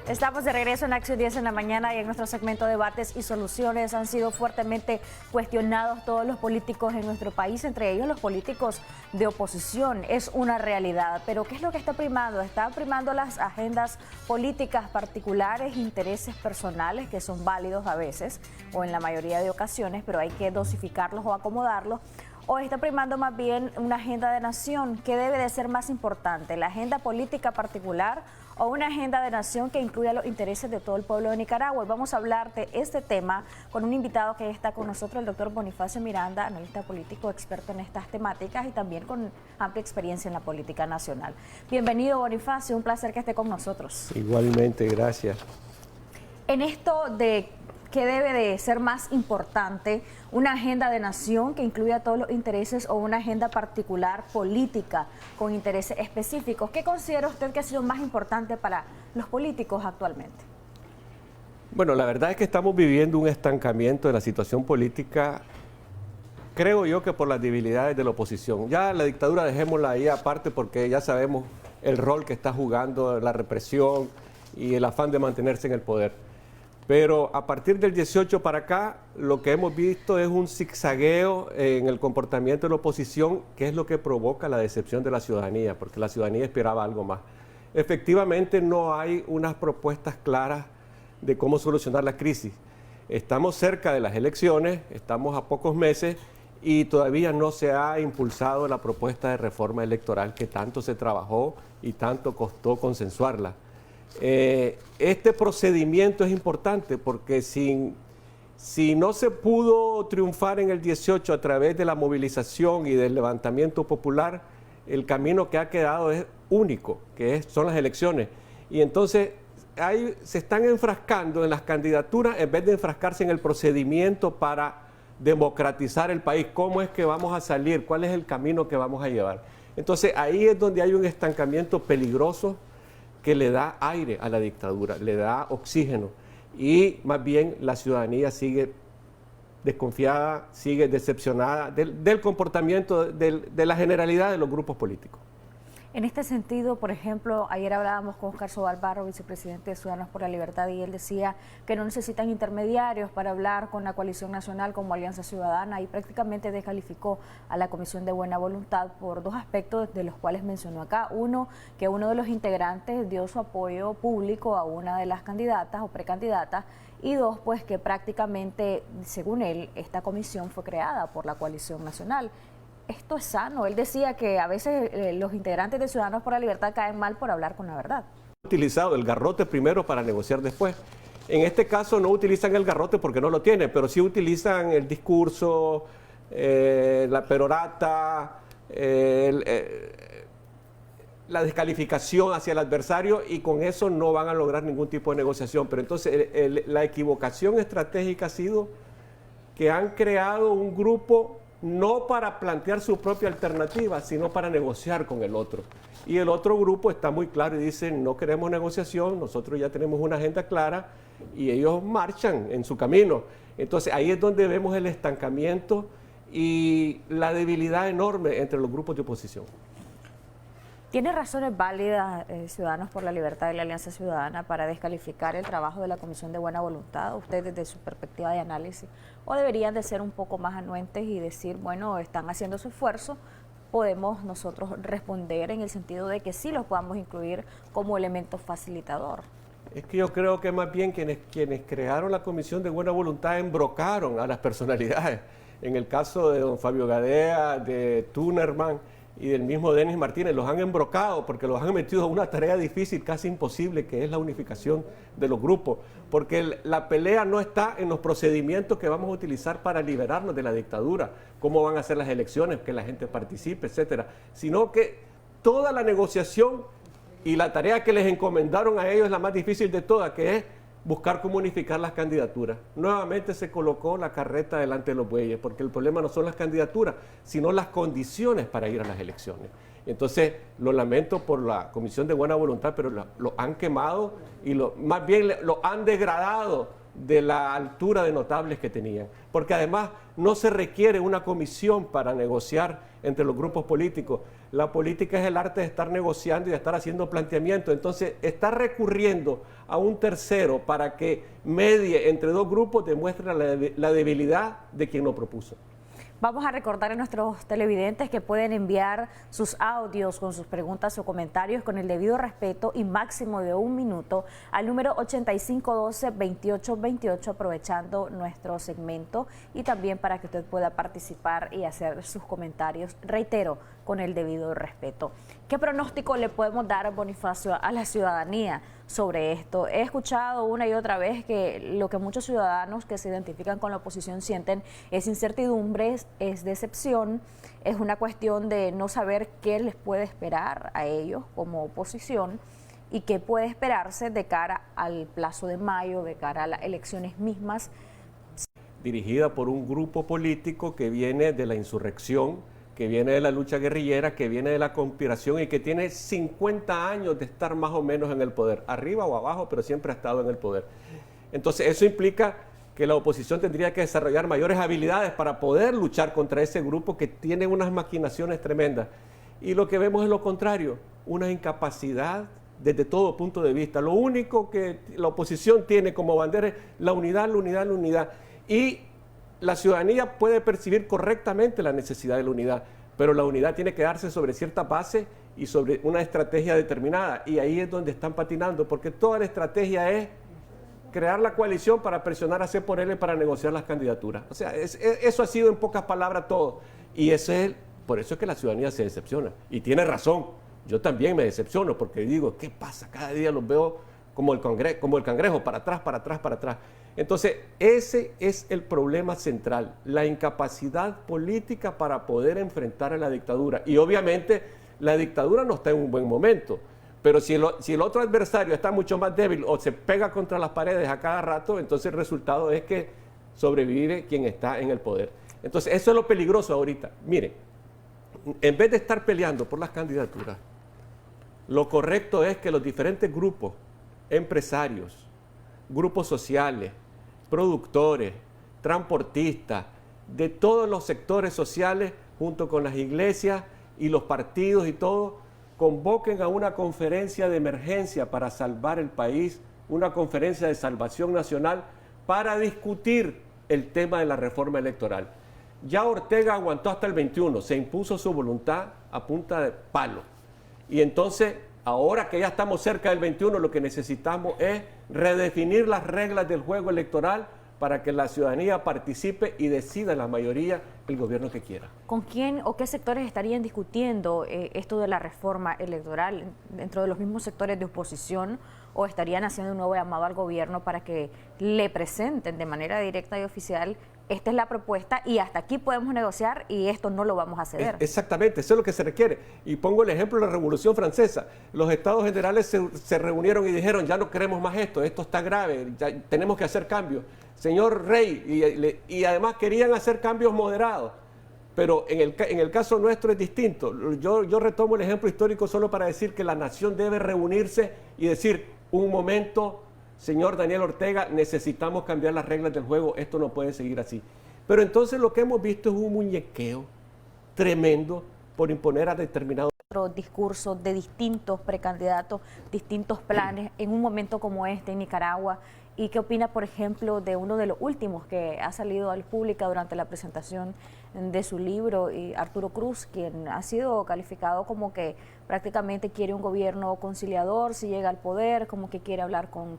Estamos de regreso en Acción 10 en la mañana y en nuestro segmento de debates y soluciones han sido fuertemente cuestionados todos los políticos en nuestro país, entre ellos los políticos de oposición. Es una realidad, pero ¿qué es lo que está primando? Está primando las agendas políticas particulares, intereses personales que son válidos a veces o en la mayoría de ocasiones, pero hay que dosificarlos o acomodarlos. ¿O está primando más bien una agenda de nación? ¿Qué debe de ser más importante, la agenda política particular o una agenda de nación que incluya los intereses de todo el pueblo de Nicaragua? Y vamos a hablar de este tema con un invitado que está con nosotros, el doctor Bonifacio Miranda, analista político, experto en estas temáticas y también con amplia experiencia en la política nacional. Bienvenido, Bonifacio, un placer que esté con nosotros. Igualmente, gracias. En esto de ¿qué debe de ser más importante? ¿Una agenda de nación que incluya todos los intereses o una agenda particular política con intereses específicos? ¿Qué considera usted que ha sido más importante para los políticos actualmente? Bueno, la verdad es que estamos viviendo un estancamiento de la situación política, creo yo que por las debilidades de la oposición. Ya la dictadura dejémosla ahí aparte porque ya sabemos el rol que está jugando la represión y el afán de mantenerse en el poder. Pero a partir del 18 para acá, lo que hemos visto es un zigzagueo en el comportamiento de la oposición, que es lo que provoca la decepción de la ciudadanía, porque la ciudadanía esperaba algo más. Efectivamente, no hay unas propuestas claras de cómo solucionar la crisis. Estamos cerca de las elecciones, estamos a pocos meses y todavía no se ha impulsado la propuesta de reforma electoral que tanto se trabajó y tanto costó consensuarla. Este procedimiento es importante porque si no se pudo triunfar en el 18 a través de la movilización y del levantamiento popular, el camino que ha quedado es único, son las elecciones. Y entonces ahí se están enfrascando en las candidaturas en vez de enfrascarse en el procedimiento para democratizar el país. ¿Cómo es que vamos a salir? ¿Cuál es el camino que vamos a llevar? Entonces ahí es donde hay un estancamiento peligroso que le da aire a la dictadura, le da oxígeno y más bien la ciudadanía sigue desconfiada, sigue decepcionada del comportamiento de la generalidad de los grupos políticos. En este sentido, por ejemplo, ayer hablábamos con Oscar Sobal Barro, vicepresidente de Ciudadanos por la Libertad, y él decía que no necesitan intermediarios para hablar con la coalición nacional como Alianza Ciudadana y prácticamente descalificó a la Comisión de Buena Voluntad por dos aspectos de los cuales mencionó acá. Uno, que uno de los integrantes dio su apoyo público a una de las candidatas o precandidatas, y dos, pues que prácticamente, según él, esta comisión fue creada por la coalición nacional. ¿Esto es sano? Él decía que a veces los integrantes de Ciudadanos por la Libertad caen mal por hablar con la verdad. Utilizado el garrote primero para negociar después. En este caso no utilizan el garrote porque no lo tienen, pero sí utilizan el discurso, la perorata, la descalificación hacia el adversario y con eso no van a lograr ningún tipo de negociación. Pero entonces la equivocación estratégica ha sido que han creado un grupo no para plantear su propia alternativa, sino para negociar con el otro. Y el otro grupo está muy claro y dice, no queremos negociación, nosotros ya tenemos una agenda clara y ellos marchan en su camino. Entonces ahí es donde vemos el estancamiento y la debilidad enorme entre los grupos de oposición. ¿Tiene razones válidas Ciudadanos por la Libertad y la Alianza Ciudadana para descalificar el trabajo de la Comisión de Buena Voluntad, usted desde su perspectiva de análisis? ¿O deberían de ser un poco más anuentes y decir, bueno, están haciendo su esfuerzo, podemos nosotros responder en el sentido de que sí los podamos incluir como elemento facilitador? Es que yo creo que más bien quienes crearon la Comisión de Buena Voluntad embrocaron a las personalidades. En el caso de don Fabio Gadea, de Tunerman y del mismo Denis Martínez, los han embrocado porque los han metido a una tarea difícil, casi imposible, que es la unificación de los grupos, porque la pelea no está en los procedimientos que vamos a utilizar para liberarnos de la dictadura, cómo van a ser las elecciones, que la gente participe, etcétera, sino que toda la negociación y la tarea que les encomendaron a ellos es la más difícil de todas, que es buscar cómo unificar las candidaturas. Nuevamente se colocó la carreta delante de los bueyes, porque el problema no son las candidaturas, sino las condiciones para ir a las elecciones. Entonces, lo lamento por la Comisión de Buena Voluntad, pero lo han quemado y más bien lo han degradado de la altura de notables que tenían. Porque además no se requiere una comisión para negociar entre los grupos políticos. La política es el arte de estar negociando y de estar haciendo planteamientos. Entonces, estar recurriendo a un tercero para que medie entre dos grupos demuestra la debilidad de quien lo propuso. Vamos a recordar a nuestros televidentes que pueden enviar sus audios con sus preguntas o comentarios con el debido respeto y máximo de 1 minuto al número 8512-2828, aprovechando nuestro segmento y también para que usted pueda participar y hacer sus comentarios, reitero, con el debido respeto. ¿Qué pronóstico le podemos dar, Bonifacio, a la ciudadanía sobre esto? He escuchado una y otra vez que lo que muchos ciudadanos que se identifican con la oposición sienten es incertidumbre, es decepción, es una cuestión de no saber qué les puede esperar a ellos como oposición y qué puede esperarse de cara al plazo de mayo, de cara a las elecciones mismas. Dirigida por un grupo político que viene de la insurrección, que viene de la lucha guerrillera, que viene de la conspiración y que tiene 50 años de estar más o menos en el poder, arriba o abajo, pero siempre ha estado en el poder. Entonces eso implica que la oposición tendría que desarrollar mayores habilidades para poder luchar contra ese grupo que tiene unas maquinaciones tremendas. Y lo que vemos es lo contrario, una incapacidad desde todo punto de vista. Lo único que la oposición tiene como bandera es la unidad, la unidad, la unidad. Y la ciudadanía puede percibir correctamente la necesidad de la unidad, pero la unidad tiene que darse sobre cierta base y sobre una estrategia determinada. Y ahí es donde están patinando, porque toda la estrategia es crear la coalición para presionar a C por L para negociar las candidaturas. O sea, eso ha sido en pocas palabras todo. Y por eso es que la ciudadanía se decepciona. Y tiene razón. Yo también me decepciono porque digo, ¿qué pasa? Cada día los veo como el cangrejo, para atrás, para atrás, para atrás. Entonces, ese es el problema central, la incapacidad política para poder enfrentar a la dictadura. Y obviamente la dictadura no está en un buen momento, pero si el otro adversario está mucho más débil o se pega contra las paredes a cada rato, entonces el resultado es que sobrevive quien está en el poder. Entonces, eso es lo peligroso ahorita. Miren, en vez de estar peleando por las candidaturas, lo correcto es que los diferentes grupos, empresarios, grupos sociales, productores, transportistas, de todos los sectores sociales, junto con las iglesias y los partidos y todo, convoquen a una conferencia de emergencia para salvar el país, una conferencia de salvación nacional para discutir el tema de la reforma electoral. Ya Ortega aguantó hasta el 21, se impuso su voluntad a punta de palo. Y entonces, ahora que ya estamos cerca del 21, lo que necesitamos es redefinir las reglas del juego electoral para que la ciudadanía participe y decida la mayoría el gobierno que quiera. ¿Con quién o qué sectores estarían discutiendo esto de la reforma electoral? ¿Dentro de los mismos sectores de oposición o estarían haciendo un nuevo llamado al gobierno para que le presenten de manera directa y oficial: esta es la propuesta y hasta aquí podemos negociar y esto no lo vamos a ceder? Exactamente, eso es lo que se requiere. Y pongo el ejemplo de la Revolución Francesa. Los estados generales se reunieron y dijeron: ya no queremos más esto está grave, ya tenemos que hacer cambios. Señor rey, y además querían hacer cambios moderados. Pero en el caso nuestro es distinto. Yo retomo el ejemplo histórico solo para decir que la nación debe reunirse y decir: un momento, señor Daniel Ortega, necesitamos cambiar las reglas del juego, esto no puede seguir así. Pero entonces lo que hemos visto es un muñequeo tremendo por imponer a determinados discursos de distintos precandidatos, distintos planes en un momento como este en Nicaragua. ¿Y qué opina, por ejemplo, de uno de los últimos que ha salido al público durante la presentación de su libro, Arturo Cruz, quien ha sido calificado como que prácticamente quiere un gobierno conciliador si llega al poder, como que quiere hablar con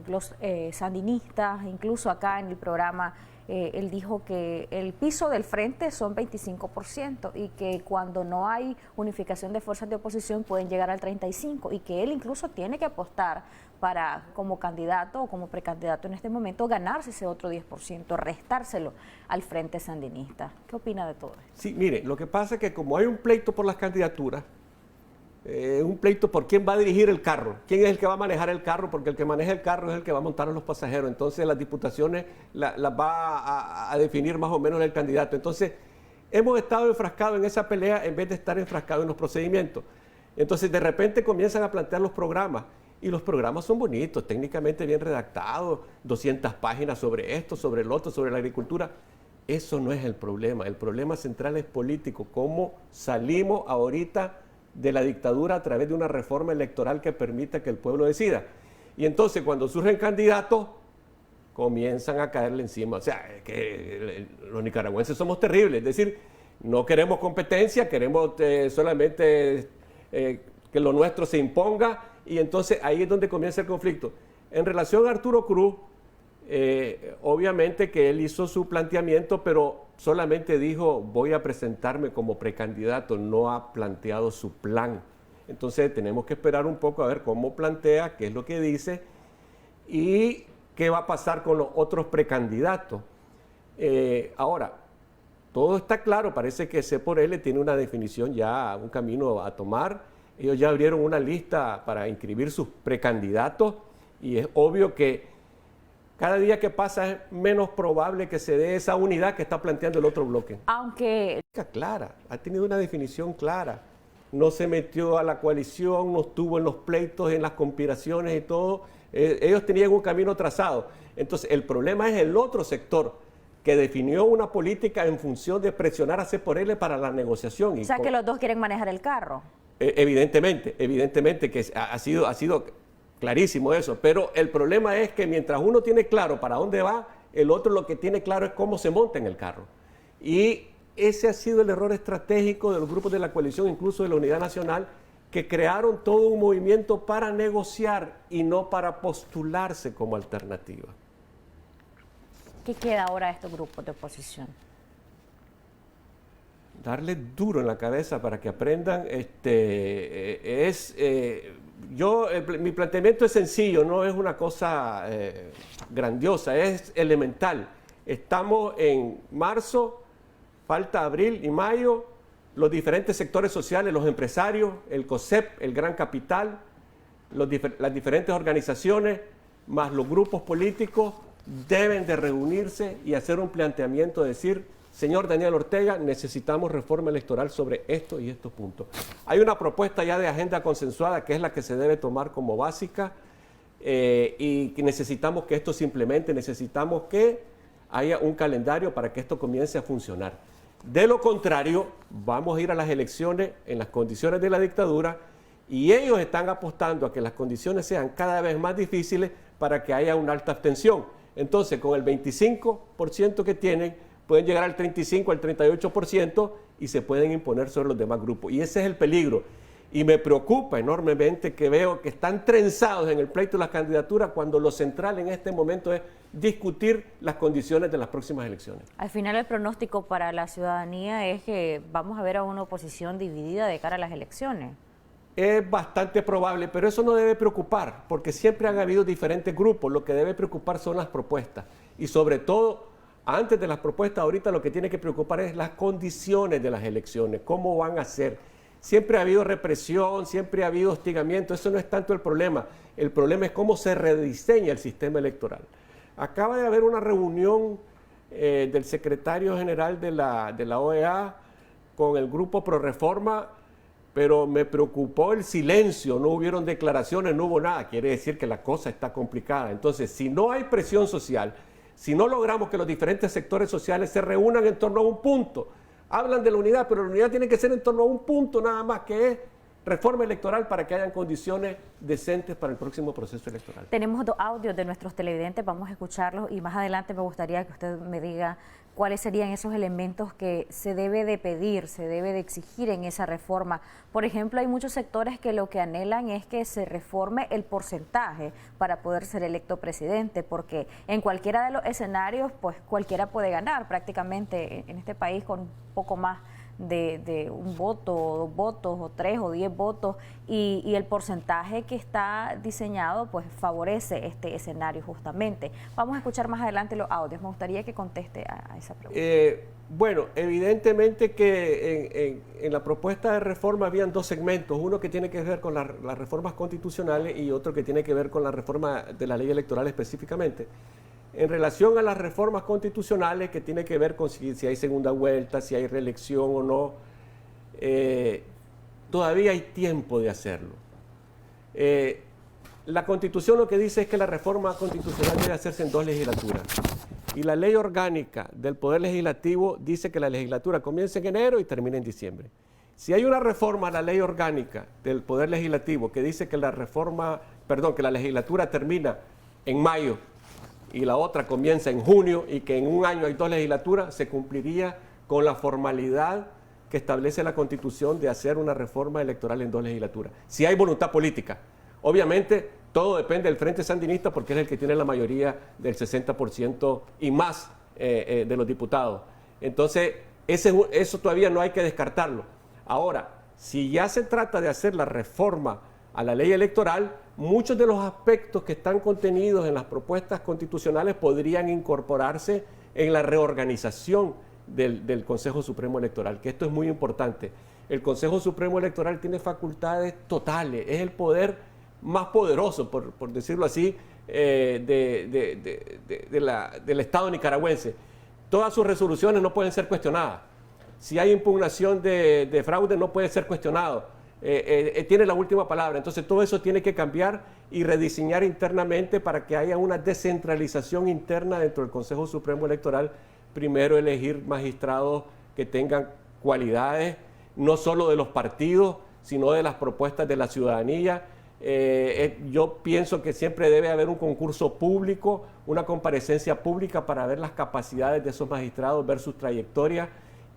los sandinistas? Incluso acá en el programa él dijo que el piso del frente son 25% y que cuando no hay unificación de fuerzas de oposición pueden llegar al 35%, y que él incluso tiene que apostar para, como candidato o como precandidato en este momento, ganarse ese otro 10%, restárselo al frente sandinista. ¿Qué opina de todo esto? Sí, mire, lo que pasa es que como hay un pleito por las candidaturas, un pleito por quién va a dirigir el carro, quién es el que va a manejar el carro, porque el que maneja el carro es el que va a montar a los pasajeros. Entonces las diputaciones las va a definir más o menos el candidato. Entonces hemos estado enfrascados en esa pelea en vez de estar enfrascados en los procedimientos. Entonces de repente comienzan a plantear los programas Y los programas son bonitos, técnicamente bien redactados, 200 páginas sobre esto, sobre el otro, sobre la agricultura. Eso no es el problema central es político. ¿Cómo salimos ahorita de la dictadura a través de una reforma electoral que permita que el pueblo decida? Y entonces cuando surgen candidatos, comienzan a caerle encima. O sea, es que los nicaragüenses somos terribles, es decir, no queremos competencia, queremos solamente que lo nuestro se imponga, y entonces ahí es donde comienza el conflicto. En relación a Arturo Cruz, obviamente que él hizo su planteamiento, pero solamente dijo voy a presentarme como precandidato, no ha planteado su plan. Entonces tenemos que esperar un poco a ver cómo plantea, qué es lo que dice y qué va a pasar con los otros precandidatos. Ahora, todo está claro, parece que C por L tiene una definición ya, un camino a tomar. Ellos ya abrieron una lista para inscribir sus precandidatos y es obvio que cada día que pasa es menos probable que se dé esa unidad que está planteando el otro bloque. Aunque... Clara, ha tenido una definición clara. No se metió a la coalición, no estuvo en los pleitos, en las conspiraciones y todo. Ellos tenían un camino trazado. Entonces, el problema es el otro sector que definió una política en función de presionar a C por L para la negociación. O sea, que los dos quieren manejar el carro. Evidentemente que ha sido clarísimo eso, pero el problema es que mientras uno tiene claro para dónde va, el otro lo que tiene claro es cómo se monta en el carro. Y ese ha sido el error estratégico de los grupos de la coalición, incluso de la Unidad Nacional, que crearon todo un movimiento para negociar y no para postularse como alternativa. ¿Qué queda ahora a estos grupos de oposición? Darle duro en la cabeza para que aprendan. Mi planteamiento es sencillo, no es una cosa grandiosa, es elemental. Estamos en marzo, falta abril y mayo, los diferentes sectores sociales, los empresarios, el COSEP, el Gran Capital, las diferentes organizaciones, más los grupos políticos, deben de reunirse y hacer un planteamiento, decir, señor Daniel Ortega, necesitamos reforma electoral sobre esto y estos puntos. Hay una propuesta ya de agenda consensuada que es la que se debe tomar como básica y que necesitamos que esto se implemente, necesitamos que haya un calendario para que esto comience a funcionar. De lo contrario, vamos a ir a las elecciones en las condiciones de la dictadura y ellos están apostando a que las condiciones sean cada vez más difíciles para que haya una alta abstención. Entonces, con el 25% que tienen, pueden llegar al 35, al 38% y se pueden imponer sobre los demás grupos. Y ese es el peligro. Y me preocupa enormemente que veo que están trenzados en el pleito de las candidaturas cuando lo central en este momento es discutir las condiciones de las próximas elecciones. Al final el pronóstico para la ciudadanía es que vamos a ver a una oposición dividida de cara a las elecciones. Es bastante probable, pero eso no debe preocupar, porque siempre han habido diferentes grupos. Lo que debe preocupar son las propuestas. Y sobre todo, antes de las propuestas, ahorita lo que tiene que preocupar es las condiciones de las elecciones, cómo van a ser. Siempre ha habido represión, siempre ha habido hostigamiento, eso no es tanto el problema. El problema es cómo se rediseña el sistema electoral. Acaba de haber una reunión del secretario general de la OEA con el grupo ProReforma, pero me preocupó el silencio, no hubieron declaraciones, no hubo nada. Quiere decir que la cosa está complicada. Entonces, si no hay presión social, si no logramos que los diferentes sectores sociales se reúnan en torno a un punto, hablan de la unidad, pero la unidad tiene que ser en torno a un punto nada más, que es reforma electoral para que hayan condiciones decentes para el próximo proceso electoral. Tenemos dos audios de nuestros televidentes, vamos a escucharlos y más adelante me gustaría que usted me diga cuáles serían esos elementos que se debe de pedir, se debe de exigir en esa reforma. Por ejemplo, hay muchos sectores que lo que anhelan es que se reforme el porcentaje para poder ser electo presidente, porque en cualquiera de los escenarios, pues cualquiera puede ganar prácticamente en este país con un poco más de un voto, o 2 votos, o 3 o 10 votos, y el porcentaje que está diseñado pues favorece este escenario justamente. Vamos a escuchar más adelante los audios. Me gustaría que conteste a esa pregunta. Bueno, evidentemente que en la propuesta de reforma habían 2 segmentos, uno que tiene que ver con las reformas constitucionales y otro que tiene que ver con la reforma de la ley electoral específicamente. En relación a las reformas constitucionales, que tiene que ver con si hay segunda vuelta, si hay reelección o no, todavía hay tiempo de hacerlo. la Constitución lo que dice es que la reforma constitucional debe hacerse en 2 legislaturas. Y la ley orgánica del Poder Legislativo dice que la legislatura comienza en enero y termina en diciembre. Si hay una reforma a la ley orgánica del Poder Legislativo que dice que la legislatura termina en mayo y la otra comienza en junio y que en un año hay 2 legislaturas, se cumpliría con la formalidad que establece la Constitución de hacer una reforma electoral en 2 legislaturas. Si hay voluntad política. Obviamente, todo depende del Frente Sandinista porque es el que tiene la mayoría del 60% y más de los diputados. Entonces, eso todavía no hay que descartarlo. Ahora, si ya se trata de hacer la reforma a la ley electoral, muchos de los aspectos que están contenidos en las propuestas constitucionales podrían incorporarse en la reorganización del Consejo Supremo Electoral, que esto es muy importante. El Consejo Supremo Electoral tiene facultades totales, es el poder más poderoso, por decirlo así, del Estado nicaragüense. Todas sus resoluciones no pueden ser cuestionadas. Si hay impugnación de fraude, no puede ser cuestionado. Tiene la última palabra. Entonces, todo eso tiene que cambiar y rediseñar internamente para que haya una descentralización interna dentro del Consejo Supremo Electoral. Primero, elegir magistrados que tengan cualidades, no solo de los partidos, sino de las propuestas de la ciudadanía. Yo pienso que siempre debe haber un concurso público, una comparecencia pública para ver las capacidades de esos magistrados, ver sus trayectorias,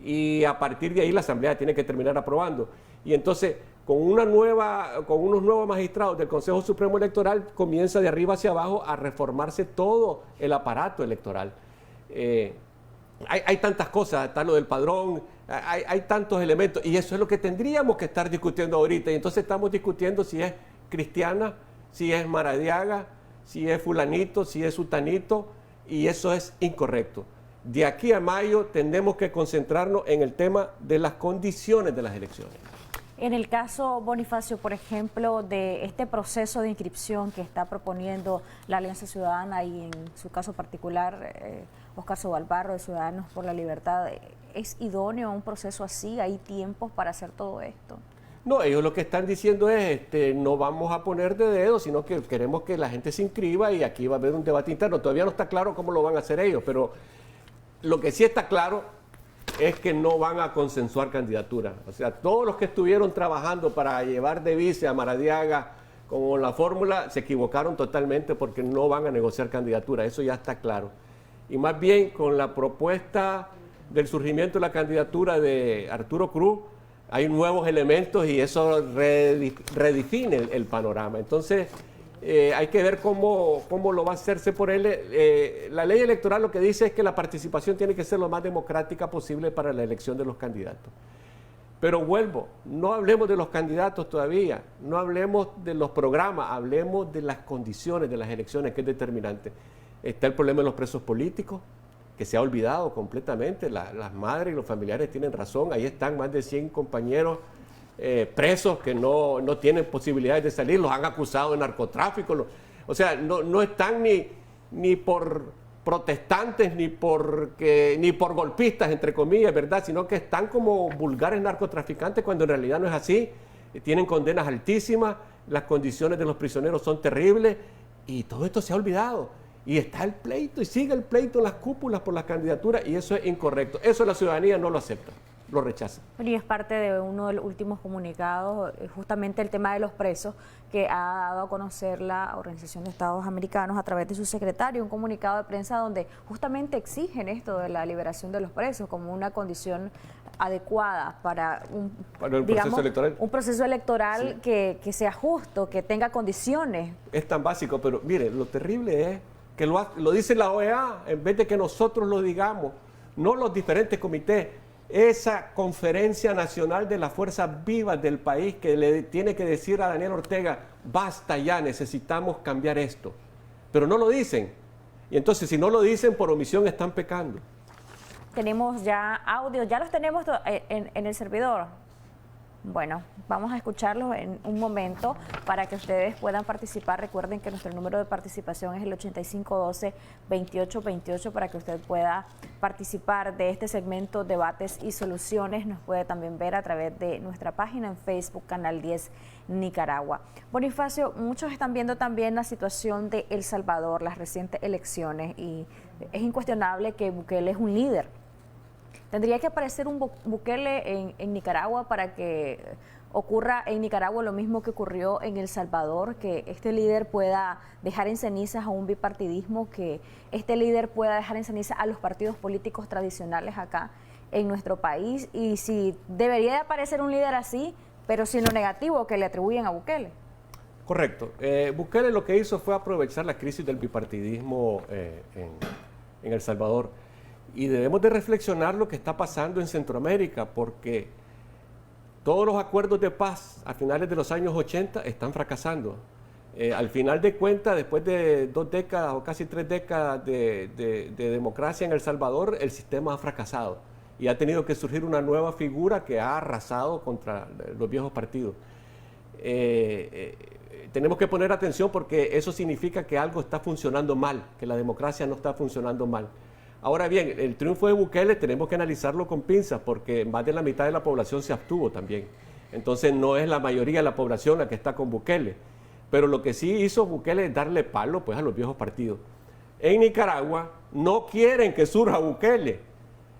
y a partir de ahí la Asamblea tiene que terminar aprobando. Y entonces, con unos nuevos magistrados del Consejo Supremo Electoral, comienza de arriba hacia abajo a reformarse todo el aparato electoral. Hay tantas cosas, está lo del padrón, hay tantos elementos, y eso es lo que tendríamos que estar discutiendo ahorita. Y entonces estamos discutiendo si es cristiana, si es maradiaga, si es fulanito, si es sutanito, y eso es incorrecto. De aquí a mayo tenemos que concentrarnos en el tema de las condiciones de las elecciones. En el caso, Bonifacio, por ejemplo, de este proceso de inscripción que está proponiendo la Alianza Ciudadana y en su caso particular, Óscar Sobalbarro de Ciudadanos por la Libertad, ¿es idóneo un proceso así? ¿Hay tiempos para hacer todo esto? No, ellos lo que están diciendo es, no vamos a poner de dedo, sino que queremos que la gente se inscriba y aquí va a haber un debate interno. Todavía no está claro cómo lo van a hacer ellos, pero lo que sí está claro es que no van a consensuar candidaturas. O sea, todos los que estuvieron trabajando para llevar de vice a Maradiaga con la fórmula se equivocaron totalmente porque no van a negociar candidaturas. Eso ya está claro. Y más bien con la propuesta del surgimiento de la candidatura de Arturo Cruz, hay nuevos elementos y eso redefine el panorama. Entonces, hay que ver cómo lo va a hacerse por él. La ley electoral lo que dice es que la participación tiene que ser lo más democrática posible para la elección de los candidatos. Pero vuelvo, no hablemos de los candidatos todavía, no hablemos de los programas, hablemos de las condiciones de las elecciones, que es determinante. Está el problema de los presos políticos, que se ha olvidado completamente. Las madres y los familiares tienen razón, ahí están más de 100 compañeros presos que no tienen posibilidades de salir, los han acusado de narcotráfico, o sea, no están ni por protestantes ni por golpistas, entre comillas, ¿verdad? Sino que están como vulgares narcotraficantes cuando en realidad no es así. Tienen condenas altísimas, las condiciones de los prisioneros son terribles y todo esto se ha olvidado. Y está el pleito y sigue el pleito en las cúpulas por las candidaturas y eso es incorrecto. Eso la ciudadanía no lo acepta, lo rechaza. Y es parte de uno de los últimos comunicados, justamente el tema de los presos, que ha dado a conocer la Organización de Estados Americanos a través de su secretario, un comunicado de prensa donde justamente exigen esto de la liberación de los presos como una condición adecuada para un proceso electoral sí, que sea justo, que tenga condiciones. Es tan básico, pero mire, lo terrible es que lo dice la OEA en vez de que nosotros lo digamos, no los diferentes comités. Esa conferencia nacional de las fuerzas vivas del país que le tiene que decir a Daniel Ortega, basta ya, necesitamos cambiar esto. Pero no lo dicen. Y entonces si no lo dicen, por omisión están pecando. Tenemos ya audio, ya los tenemos en el servidor. Bueno, vamos a escucharlos en un momento para que ustedes puedan participar. Recuerden que nuestro número de participación es el 8512-2828 para que usted pueda participar de este segmento Debates y Soluciones. Nos puede también ver a través de nuestra página en Facebook, Canal 10 Nicaragua. Bonifacio, muchos están viendo también la situación de El Salvador, las recientes elecciones, y es incuestionable que Bukele es un líder. ¿Tendría que aparecer un Bukele en Nicaragua para que ocurra en Nicaragua lo mismo que ocurrió en El Salvador, que este líder pueda dejar en cenizas a un bipartidismo, que este líder pueda dejar en cenizas a los partidos políticos tradicionales acá en nuestro país? Y si debería de aparecer un líder así, pero sin lo negativo que le atribuyen a Bukele. Correcto. Bukele lo que hizo fue aprovechar la crisis del bipartidismo en El Salvador. Y debemos de reflexionar lo que está pasando en Centroamérica, porque todos los acuerdos de paz a finales de los años 80 están fracasando. Al final de cuentas, después de 2 décadas o casi 3 décadas de democracia en El Salvador, el sistema ha fracasado y ha tenido que surgir una nueva figura que ha arrasado contra los viejos partidos. Tenemos que poner atención porque eso significa que algo está funcionando mal, que la democracia no está funcionando mal. Ahora bien, el triunfo de Bukele tenemos que analizarlo con pinzas porque más de la mitad de la población se abstuvo también. Entonces no es la mayoría de la población la que está con Bukele. Pero lo que sí hizo Bukele es darle palo pues, a los viejos partidos. En Nicaragua no quieren que surja Bukele.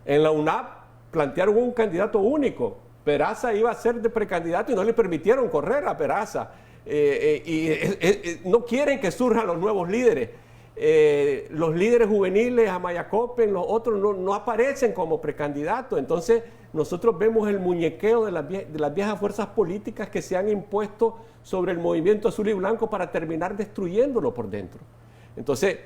En la UNAP plantearon un candidato único. Peraza iba a ser de precandidato y no le permitieron correr a Peraza. No quieren que surjan los nuevos líderes. Los líderes juveniles, Amayacopen, los otros no aparecen como precandidatos. Entonces nosotros vemos el muñequeo de las viejas fuerzas políticas que se han impuesto sobre el movimiento azul y blanco para terminar destruyéndolo por dentro. Entonces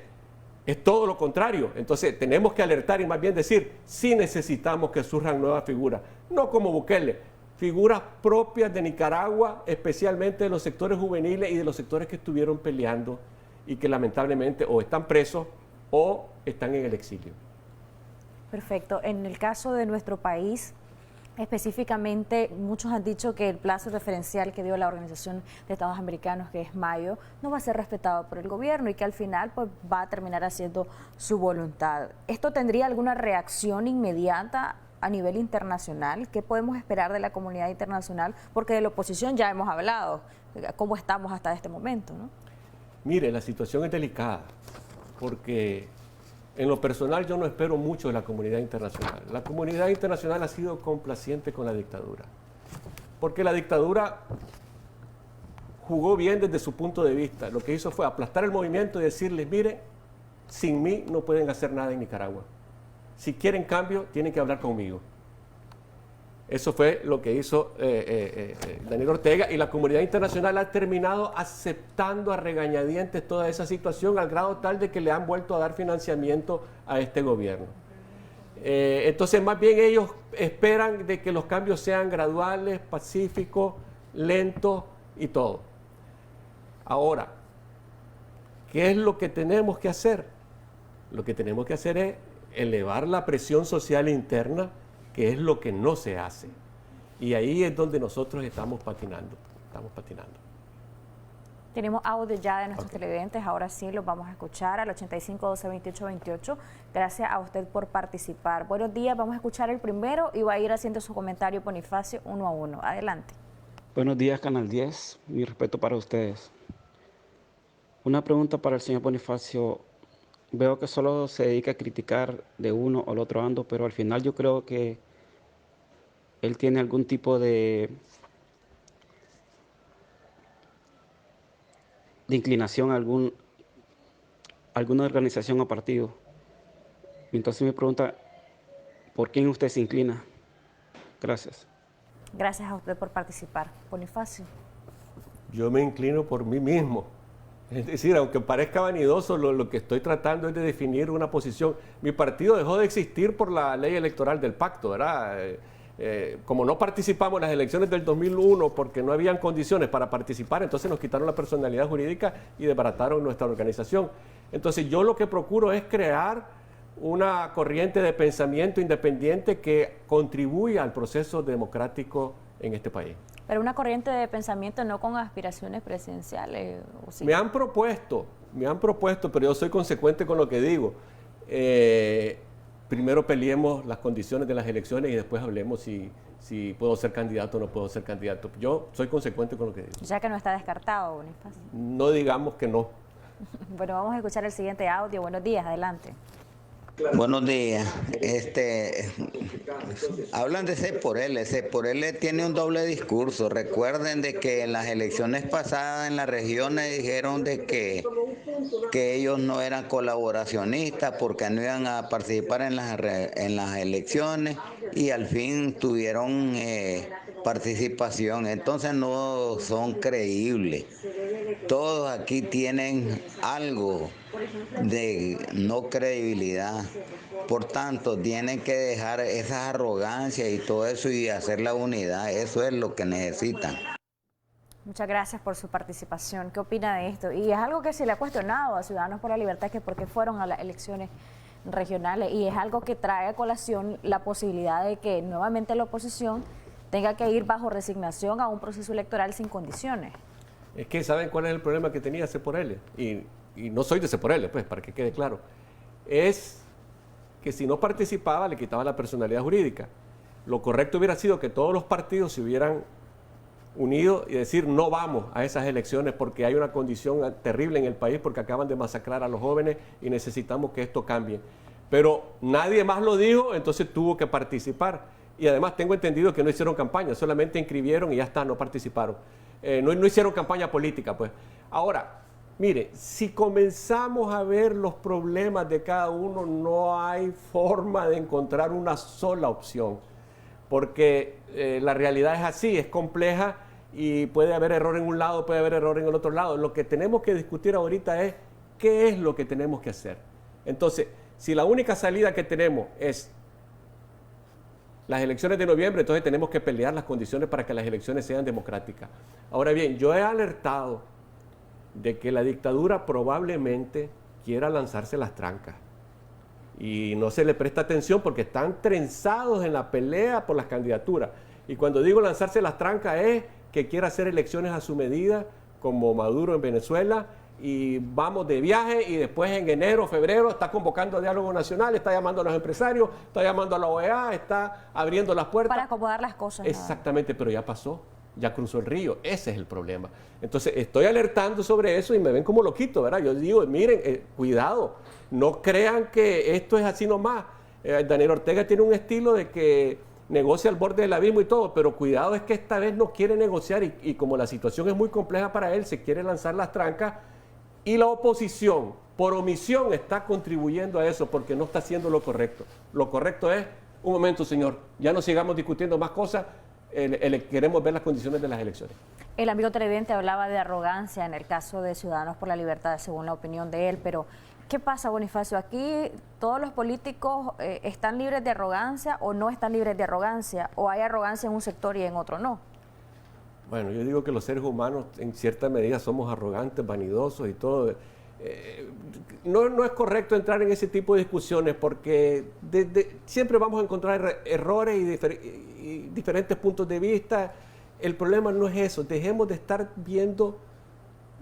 es todo lo contrario. Entonces tenemos que alertar y más bien decir, sí necesitamos que surjan nuevas figuras, no como Bukele, figuras propias de Nicaragua, especialmente de los sectores juveniles y de los sectores que estuvieron peleando y que lamentablemente o están presos o están en el exilio. Perfecto. En el caso de nuestro país, específicamente, muchos han dicho que el plazo referencial que dio la Organización de Estados Americanos, que es mayo, no va a ser respetado por el gobierno y que al final pues, va a terminar haciendo su voluntad. ¿Esto tendría alguna reacción inmediata a nivel internacional? ¿Qué podemos esperar de la comunidad internacional? Porque de la oposición ya hemos hablado, cómo estamos hasta este momento, ¿no? Mire, la situación es delicada, porque en lo personal yo no espero mucho de la comunidad internacional. La comunidad internacional ha sido complaciente con la dictadura, porque la dictadura jugó bien desde su punto de vista. Lo que hizo fue aplastar el movimiento y decirles, mire, sin mí no pueden hacer nada en Nicaragua. Si quieren cambio, tienen que hablar conmigo. Eso fue lo que hizo Daniel Ortega, y la comunidad internacional ha terminado aceptando a regañadientes toda esa situación al grado tal de que le han vuelto a dar financiamiento a este gobierno. Entonces más bien ellos esperan de que los cambios sean graduales, pacíficos, lentos y todo. Ahora, ¿qué es lo que tenemos que hacer? Lo que tenemos que hacer es elevar la presión social interna, que es lo que no se hace. Y ahí es donde nosotros estamos patinando. Tenemos audio ya de nuestros televidentes, ahora sí los vamos a escuchar al 8512-2828. Gracias a usted por participar. Buenos días, vamos a escuchar el primero y va a ir haciendo su comentario Bonifacio uno a uno. Adelante. Buenos días, Canal 10. Mi respeto para ustedes. Una pregunta para el señor Bonifacio. Veo que solo se dedica a criticar de uno o el otro bando, pero al final yo creo que él tiene algún tipo de inclinación a alguna organización o partido. Entonces me pregunta, ¿por quién usted se inclina? Gracias. Gracias a usted por participar. Bonifacio. Yo me inclino por mí mismo. Es decir, aunque parezca vanidoso, lo que estoy tratando es de definir una posición. Mi partido dejó de existir por la ley electoral del pacto, ¿verdad? Como no participamos en las elecciones del 2001 porque no habían condiciones para participar, entonces nos quitaron la personalidad jurídica y desbarataron nuestra organización. Entonces yo lo que procuro es crear una corriente de pensamiento independiente que contribuya al proceso democrático en este país. Pero una corriente de pensamiento no con aspiraciones presidenciales, ¿o sí? Me han propuesto, pero yo soy consecuente con lo que digo. Primero peleemos las condiciones de las elecciones y después hablemos si puedo ser candidato o no puedo ser candidato. Yo soy consecuente con lo que digo. Ya que no está descartado, Bonifacio. No digamos que no. Bueno, vamos a escuchar el siguiente audio. Buenos días, adelante. Buenos días. Hablan de C por L. C por L tiene un doble discurso. Recuerden de que en las elecciones pasadas en las regiones dijeron de que ellos no eran colaboracionistas porque no iban a participar en las elecciones y al fin tuvieron participación. Entonces no son creíbles. Todos aquí tienen algo de no credibilidad. Por tanto, tienen que dejar esa arrogancia y todo eso y hacer la unidad. Eso es lo que necesitan. Muchas gracias por su participación. ¿Qué opina de esto? Y es algo que se le ha cuestionado a Ciudadanos por la Libertad, que por qué fueron a las elecciones regionales, y es algo que trae a colación la posibilidad de que nuevamente la oposición tenga que ir bajo resignación a un proceso electoral sin condiciones. Es que ¿saben cuál es el problema que tenía C por L? Y no soy de C por L, pues, para que quede claro. Es que si no participaba le quitaba la personalidad jurídica. Lo correcto hubiera sido que todos los partidos se hubieran unido y decir no vamos a esas elecciones porque hay una condición terrible en el país, porque acaban de masacrar a los jóvenes y necesitamos que esto cambie. Pero nadie más lo dijo, entonces tuvo que participar. Y además tengo entendido que no hicieron campaña, solamente inscribieron y ya está, no participaron. No hicieron campaña política, pues. Ahora, mire, si comenzamos a ver los problemas de cada uno, no hay forma de encontrar una sola opción, porque la realidad es así, es compleja y puede haber error en un lado, puede haber error en el otro lado. Lo que tenemos que discutir ahorita es qué es lo que tenemos que hacer. Entonces, si la única salida que tenemos es las elecciones de noviembre, entonces tenemos que pelear las condiciones para que las elecciones sean democráticas. Ahora bien, yo he alertado de que la dictadura probablemente quiera lanzarse las trancas y no se le presta atención porque están trenzados en la pelea por las candidaturas. Y cuando digo lanzarse las trancas es que quiera hacer elecciones a su medida, como Maduro en Venezuela, y vamos de viaje y después en enero, febrero está convocando a diálogo nacional, está llamando a los empresarios, está llamando a la OEA, está abriendo las puertas. Para acomodar las cosas. Exactamente, pero ya pasó, ya cruzó el río, ese es el problema. Entonces estoy alertando sobre eso y me ven como loquito, ¿verdad? Yo digo, miren, cuidado, no crean que esto es así nomás. Daniel Ortega tiene un estilo de que negocia al borde del abismo y todo, pero cuidado es que esta vez no quiere negociar y como la situación es muy compleja para él, se quiere lanzar las trancas. Y la oposición, por omisión, está contribuyendo a eso porque no está haciendo lo correcto. Lo correcto es, un momento, señor, ya no sigamos discutiendo más cosas, queremos ver las condiciones de las elecciones. El amigo televidente hablaba de arrogancia en el caso de Ciudadanos por la Libertad, según la opinión de él, pero ¿qué pasa, Bonifacio? ¿Aquí todos los políticos están libres de arrogancia o no están libres de arrogancia? ¿O hay arrogancia en un sector y en otro no? Bueno, yo digo que los seres humanos en cierta medida somos arrogantes, vanidosos y todo. No es correcto entrar en ese tipo de discusiones porque siempre vamos a encontrar errores y diferentes puntos de vista. El problema no es eso, dejemos de estar viendo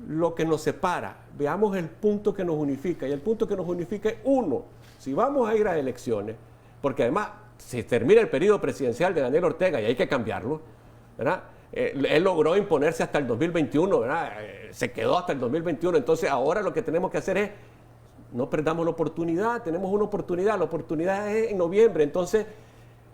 lo que nos separa, veamos el punto que nos unifica. Y el punto que nos unifica es uno, si vamos a ir a elecciones, porque además se termina el periodo presidencial de Daniel Ortega y hay que cambiarlo, ¿verdad? Él logró imponerse hasta el 2021, ¿verdad? Se quedó hasta el 2021, entonces ahora lo que tenemos que hacer es, no perdamos la oportunidad, tenemos una oportunidad, la oportunidad es en noviembre, entonces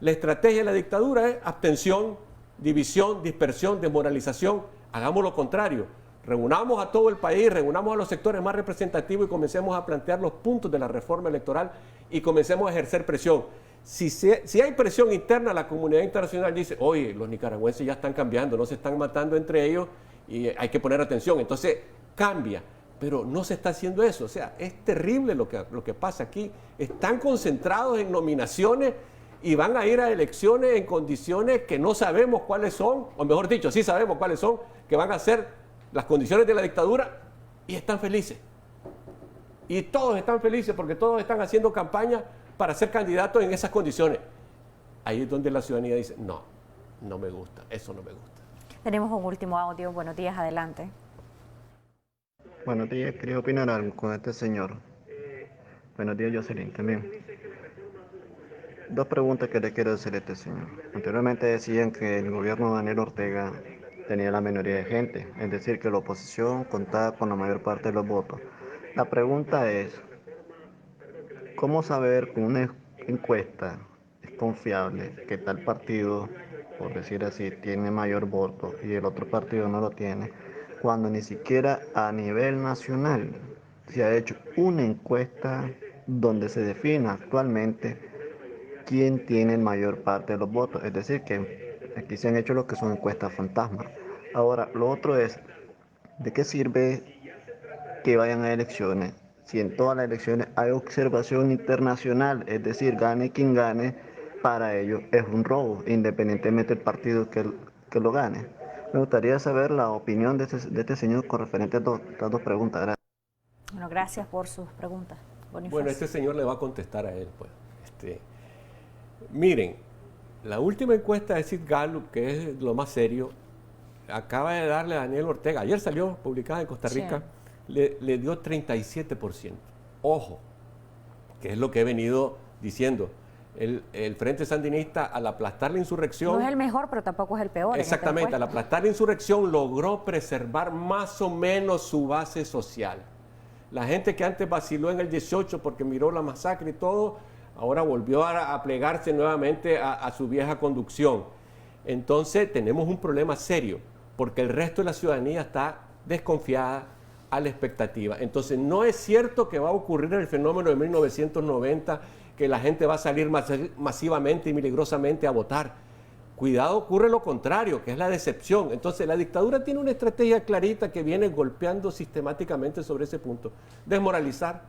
la estrategia de la dictadura es abstención, división, dispersión, desmoralización, hagamos lo contrario, reunamos a todo el país, reunamos a los sectores más representativos y comencemos a plantear los puntos de la reforma electoral y comencemos a ejercer presión. Si hay presión interna, la comunidad internacional dice, oye, los nicaragüenses ya están cambiando, no se están matando entre ellos y hay que poner atención. Entonces cambia, pero no se está haciendo eso. O sea, es terrible lo que pasa aquí. Están concentrados en nominaciones y van a ir a elecciones en condiciones que no sabemos cuáles son, o mejor dicho, sí sabemos cuáles son, que van a ser las condiciones de la dictadura y están felices. Y todos están felices porque todos están haciendo campaña para ser candidatos en esas condiciones. Ahí es donde la ciudadanía dice, no, no me gusta, eso no me gusta. Tenemos un último audio. Buenos días, adelante. Buenos días, quería opinar algo con este señor. Buenos días, Jocelyn, también. Dos preguntas que le quiero hacer a este señor. Anteriormente decían que el gobierno de Daniel Ortega tenía la mayoría de gente, es decir, que la oposición contaba con la mayor parte de los votos. La pregunta es, ¿cómo saber con una encuesta es confiable que tal partido, por decir así, tiene mayor voto y el otro partido no lo tiene, cuando ni siquiera a nivel nacional se ha hecho una encuesta donde se defina actualmente quién tiene mayor parte de los votos? Es decir, que aquí se han hecho lo que son encuestas fantasmas. Ahora, lo otro es, ¿de qué sirve que vayan a elecciones si en todas las elecciones hay observación internacional? Es decir, gane quien gane, para ellos es un robo, independientemente del partido que lo gane. Me gustaría saber la opinión de este señor con referente a estas dos preguntas. Gracias. Bueno, gracias por sus preguntas, Bonifacio. Bueno, este señor le va a contestar a él, pues. Miren, la última encuesta de Sid Gallup, que es lo más serio, acaba de darle a Daniel Ortega, ayer salió publicada en Costa Rica, sí, le dio 37%. Ojo, que es lo que he venido diciendo. El Frente Sandinista, al aplastar la insurrección... No es el mejor, pero tampoco es el peor. Exactamente, al aplastar la insurrección logró preservar más o menos su base social. La gente que antes vaciló en el 18 porque miró la masacre y todo, ahora volvió a plegarse nuevamente a su vieja conducción. Entonces tenemos un problema serio, porque el resto de la ciudadanía está desconfiada, a la expectativa. Entonces no es cierto que va a ocurrir el fenómeno de 1990, que la gente va a salir masivamente y milagrosamente a votar. Cuidado, ocurre lo contrario, que es la decepción. Entonces la dictadura tiene una estrategia clarita que viene golpeando sistemáticamente sobre ese punto. Desmoralizar,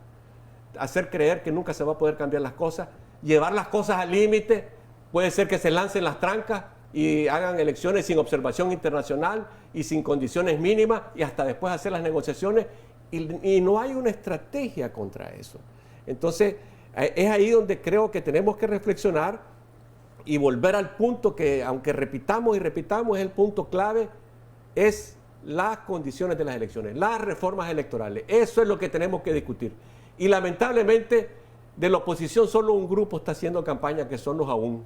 hacer creer que nunca se va a poder cambiar las cosas, llevar las cosas al límite, puede ser que se lancen las trancas y hagan elecciones sin observación internacional y sin condiciones mínimas y hasta después hacer las negociaciones y no hay una estrategia contra eso. Entonces es ahí donde creo que tenemos que reflexionar y volver al punto que, aunque repitamos y repitamos, es el punto clave, es las condiciones de las elecciones, las reformas electorales. Eso es lo que tenemos que discutir. Y lamentablemente de la oposición solo un grupo está haciendo campaña, que son los AUN.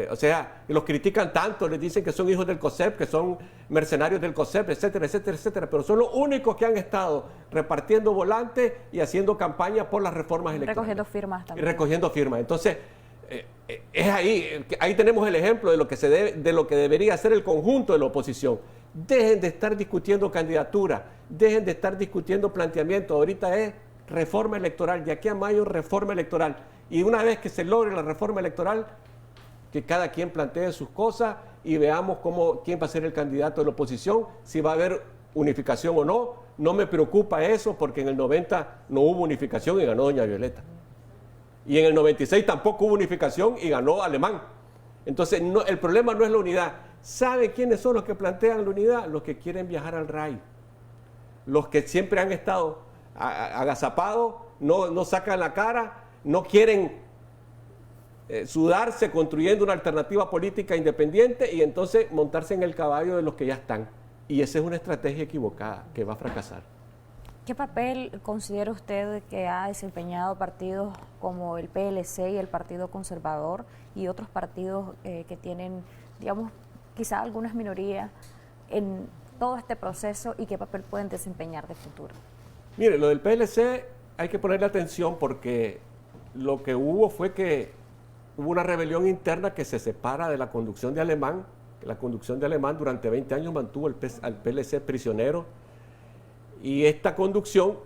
O sea, los critican tanto, les dicen que son hijos del COSEP, que son mercenarios del COSEP, etcétera, etcétera, etcétera, pero son los únicos que han estado repartiendo volantes y haciendo campaña por las reformas electorales. Recogiendo firmas también. Y recogiendo firmas. Entonces, es ahí tenemos el ejemplo de lo que de lo que debería hacer el conjunto de la oposición. Dejen de estar discutiendo candidaturas, dejen de estar discutiendo planteamientos. Ahorita es reforma electoral, de aquí a mayo reforma electoral. Y una vez que se logre la reforma electoral, que cada quien plantee sus cosas y veamos quién va a ser el candidato de la oposición, si va a haber unificación o no. No me preocupa eso porque en el 90 no hubo unificación y ganó doña Violeta. Y en el 96 tampoco hubo unificación y ganó Alemán. Entonces el problema no es la unidad. ¿Sabe quiénes son los que plantean la unidad? Los que quieren viajar al RAI. Los que siempre han estado agazapados, no sacan la cara, no quieren sudarse construyendo una alternativa política independiente y entonces montarse en el caballo de los que ya están. Y esa es una estrategia equivocada que va a fracasar. ¿Qué papel considera usted que ha desempeñado partidos como el PLC y el Partido Conservador y otros partidos que tienen, digamos, quizá algunas minorías en todo este proceso y qué papel pueden desempeñar de futuro? Mire, lo del PLC hay que ponerle atención porque lo que hubo fue que hubo una rebelión interna que se separa de la conducción de Alemán. La conducción de Alemán durante 20 años mantuvo al PLC prisionero. Y esta conducción,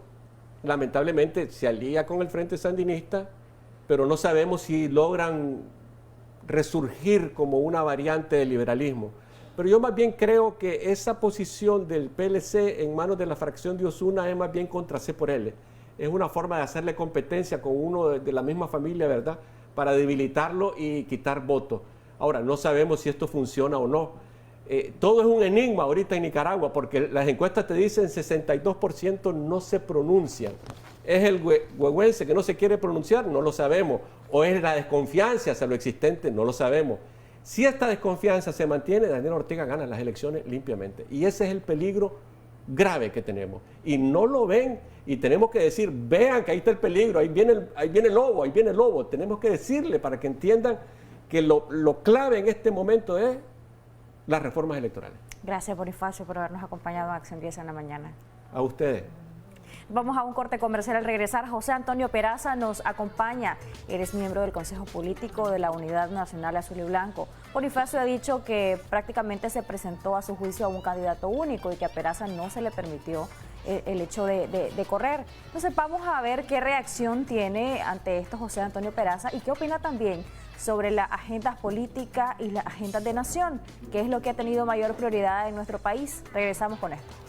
lamentablemente, se alía con el Frente Sandinista, pero no sabemos si logran resurgir como una variante del liberalismo. Pero yo más bien creo que esa posición del PLC en manos de la fracción de Osuna es más bien contra C por L. Es una forma de hacerle competencia con uno de la misma familia, ¿verdad?, para debilitarlo y quitar votos. Ahora, no sabemos si esto funciona o no. Todo es un enigma ahorita en Nicaragua, porque las encuestas te dicen 62% no se pronuncian. ¿Es el huehuense que no se quiere pronunciar? No lo sabemos. ¿O es la desconfianza hacia lo existente? No lo sabemos. Si esta desconfianza se mantiene, Daniel Ortega gana las elecciones limpiamente. Y ese es el peligro grave que tenemos. Y no lo ven. Y tenemos que decir, vean que ahí está el peligro, ahí viene el lobo, ahí viene el lobo. Tenemos que decirle para que entiendan que lo clave en este momento es las reformas electorales. Gracias, Bonifacio, por habernos acompañado en Acción 10 en la mañana. A ustedes. Vamos a un corte comercial. Al regresar, José Antonio Peraza nos acompaña. Eres miembro del Consejo Político de la Unidad Nacional Azul y Blanco. Bonifacio ha dicho que prácticamente se presentó a su juicio a un candidato único y que a Peraza no se le permitió el hecho de correr. Entonces vamos a ver qué reacción tiene ante esto José Antonio Peraza y qué opina también sobre las agendas políticas y las agendas de nación, que es lo que ha tenido mayor prioridad en nuestro país. Regresamos con esto.